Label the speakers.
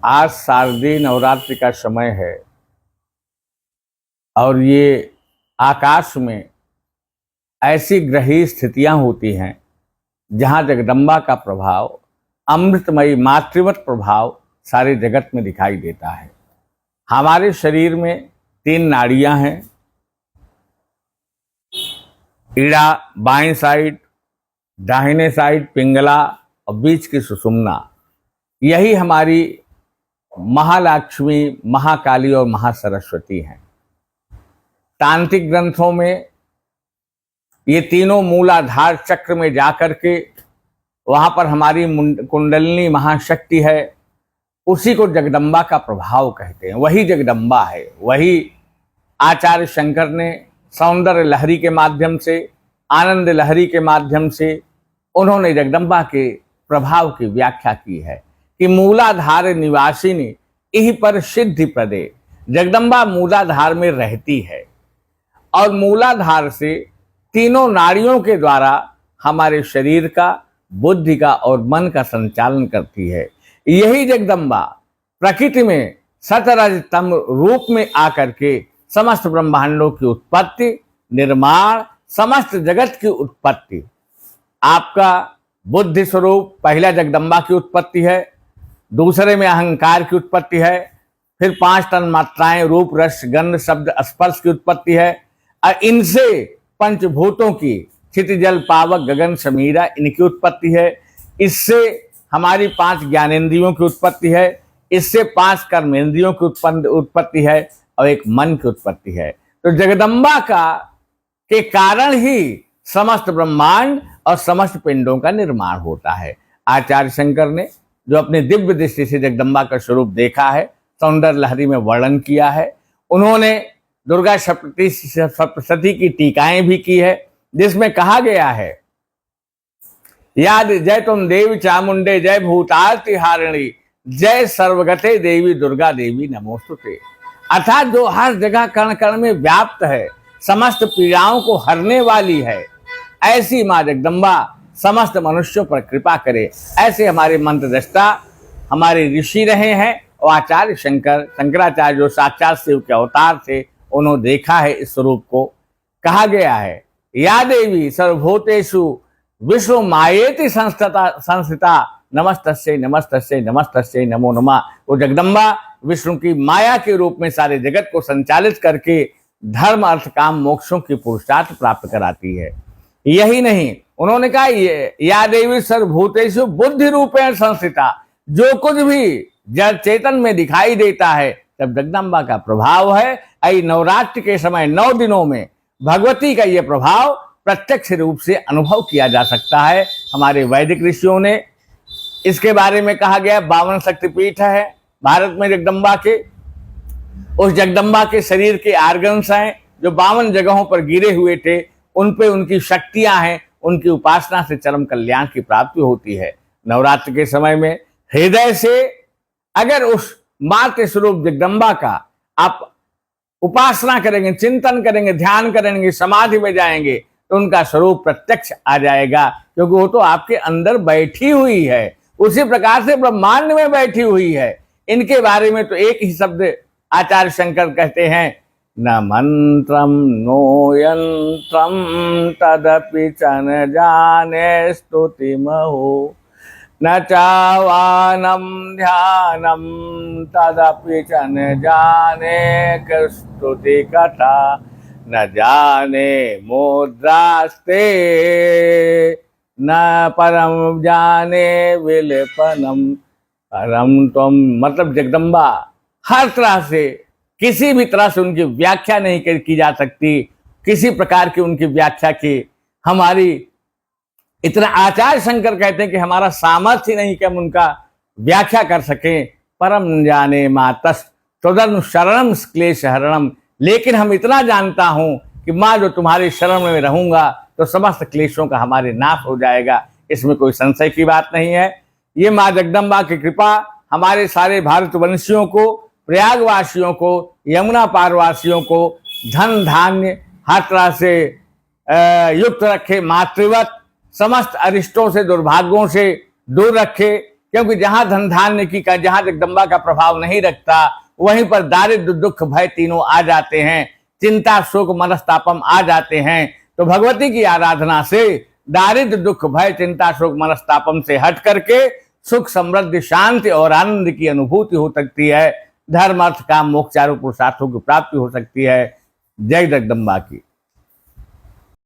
Speaker 1: आज शारदीय नवरात्रि का समय है और ये आकाश में ऐसी ग्रही स्थितियां होती हैं जहां जगदम्बा का प्रभाव, अमृतमयी मातृवत प्रभाव सारे जगत में दिखाई देता है। हमारे शरीर में 3 नाड़ियां हैं, ईड़ा बाएं साइड, दाहिने साइड पिंगला और बीच की सुषुम्ना। यही हमारी महालक्ष्मी, महाकाली और महासरस्वती हैं। तांत्रिक ग्रंथों में ये तीनों मूलाधार चक्र में जाकर के वहां पर हमारी कुंडलिनी महाशक्ति है, उसी को जगदम्बा का प्रभाव कहते हैं। वही जगदम्बा है। वही आचार्य शंकर ने सौंदर्य लहरी के माध्यम से, आनंद लहरी के माध्यम से उन्होंने जगदम्बा के प्रभाव की व्याख्या की है कि मूलाधार निवासिनी इह पर सिद्धि प्रदे। जगदम्बा मूलाधार में रहती है और मूलाधार से तीनों नाड़ियों के द्वारा हमारे शरीर का, बुद्धि का और मन का संचालन करती है। यही जगदम्बा प्रकृति में सतरजतम रूप में आकर के समस्त ब्रह्मांडों की उत्पत्ति, निर्माण, समस्त जगत की उत्पत्ति। आपका बुद्धि स्वरूप पहला जगदम्बा की उत्पत्ति है, दूसरे में अहंकार की उत्पत्ति है, फिर 5 तन्मात्राएं रूप, रस, गंध, शब्द, स्पर्श की उत्पत्ति है और इनसे पंचभूतों की क्षिति, जल, पावक, गगन, समीरा इनकी उत्पत्ति है। इससे हमारी 5 ज्ञानेंद्रियों की उत्पत्ति है, इससे 5 कर्मेंद्रियों की उत्पत्ति है और एक मन की उत्पत्ति है। तो जगदम्बा के कारण ही समस्त ब्रह्मांड और समस्त पिंडों का निर्माण होता है। आचार्य शंकर ने जो अपने दिव्य दृष्टि से जगदम्बा का स्वरूप देखा है, सौंदर्य लहरी में वर्णन किया है। उन्होंने दुर्गा सप्तशती की टीकाएं भी की है, जिसमें कहा गया है, याद जय तुम देवी चामुंडे, जय भूतार्ति हारिणी, जय सर्वगते देवी दुर्गा देवी नमोस्तुते। अर्थात जो हर जगह कण कण में व्याप्त है, समस्त पीड़ाओं को हरने वाली है, ऐसी मां जगदम्बा समस्त मनुष्यों पर कृपा करे। ऐसे हमारे मंत्रदृष्टा, हमारे ऋषि रहे हैं और आचार्य शंकराचार्य जो साक्षात शिव के अवतार थे, उन्होंने देखा है इस स्वरूप को। कहा गया है, या देवी सर्वभूतेषु विश्व मायेति संस्थिता, नमस्तस्यै नमस्तस्यै नमस्तस्यै नमो नमः। वो जगदम्बा विष्णु की माया के रूप में सारे जगत को संचालित करके धर्म, अर्थ, काम, मोक्षों की पुरुषार्थ प्राप्त कराती है। यही नहीं, उन्होंने कहा या देवी सर्वभूतेषु बुद्धि रूपेण संस्थिता। जो कुछ भी जड़ चेतन में दिखाई देता है, तब जगदम्बा का प्रभाव है। आई नवरात्रि के समय 9 दिनों में भगवती का यह प्रभाव प्रत्यक्ष रूप से अनुभव किया जा सकता है। हमारे वैदिक ऋषियों ने इसके बारे में कहा गया, 52 शक्तिपीठ है भारत में जगदम्बा के। उस जगदम्बा के शरीर के आर्गन्स हैं जो 52 जगहों पर गिरे हुए थे, उन पे उनकी शक्तियां हैं। उनकी उपासना से चरम कल्याण की प्राप्ति होती है। नवरात्र के समय में हृदय से अगर उस मातृ स्वरूप जगदम्बा का आप उपासना करेंगे, चिंतन करेंगे, ध्यान करेंगे, समाधि में जाएंगे, तो उनका स्वरूप प्रत्यक्ष आ जाएगा, क्योंकि वो तो आपके अंदर बैठी हुई है। उसी प्रकार से ब्रह्मांड में बैठी हुई है। इनके बारे में तो एक ही शब्द आचार्य शंकर कहते हैं, न मंत्रम नो यंत्रम तदपि च न जाने स्तुतिमहो, न चावानम ध्यानम तदपि च न जाने स्तुति कथा, न जाने मुद्रास्ते न परम जाने विलेपनम परम तुम। मतलब जगदम्बा हर तरह से, किसी भी तरह से उनकी व्याख्या नहीं की जा सकती। किसी प्रकार की उनकी व्याख्या की हमारी इतना आचार्य शंकर कहते हैं कि हमारा सामर्थ्य नहीं कि हम उनका व्याख्या कर सकें। परम जाने मातस तदनु शरणम क्लेश हरणम। लेकिन हम इतना जानता हूं कि माँ जो तुम्हारी शरण में रहूंगा तो समस्त क्लेशों का हमारे नाश हो जाएगा। इसमें कोई संशय की बात नहीं है। ये माँ जगदम्बा की कृपा हमारे सारे भारतवंशियों को, प्रयागवासियों को, यमुना पारवासियों को धन धान्य हर तरह से युक्त रखे, मातृवत समस्त अरिष्टों से, दुर्भाग्यों से दूर रखे। क्योंकि जहां धन धान्य की का जहां जगदम्बा का प्रभाव नहीं रखता वहीं पर दारिद्र दुख भय तीनों आ जाते हैं, चिंता शोक मनस्तापम आ जाते हैं। तो भगवती की आराधना से दारिद्र दुख भय चिंता शोक मनस्तापम से हट करके सुख समृद्धि शांति और आनंद की अनुभूति हो सकती है। धर्म अर्थ काम मोक्ष चारों पुरुषार्थों की प्राप्ति हो सकती है। जय जगदम्बा की।